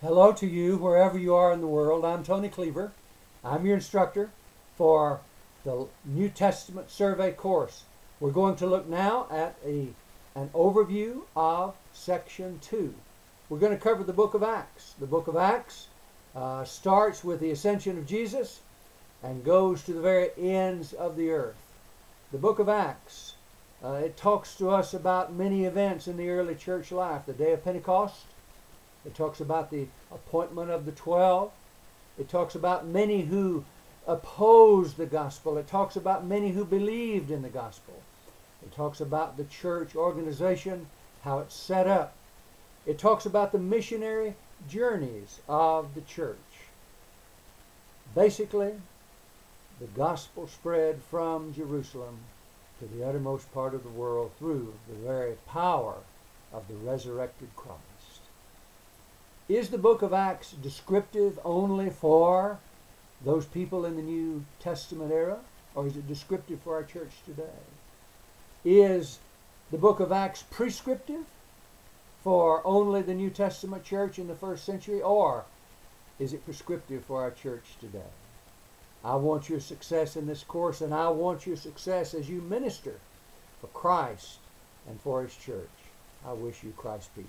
Hello to you wherever you are in the world. I'm Tony Cleaver. I'm your instructor for the New Testament Survey course. We're going to look now at an overview of Section 2. We're going to cover the book of Acts. The book of Acts starts with the ascension of Jesus and goes to the very ends of the earth. The book of Acts, it talks to us about many events in the early church life. The day of Pentecost. It talks about the appointment of the 12. It talks about many who opposed the gospel. It talks about many who believed in the gospel. It talks about the church organization, how it's set up. It talks about the missionary journeys of the church. Basically, the gospel spread from Jerusalem to the uttermost part of the world through the very power of the resurrected Christ. Is the book of Acts descriptive only for those people in the New Testament era, or is it descriptive for our church today? Is the book of Acts prescriptive for only the New Testament church in the first century, or is it prescriptive for our church today? I want your success in this course, and I want your success as you minister for Christ and for His church. I wish you Christ's peace.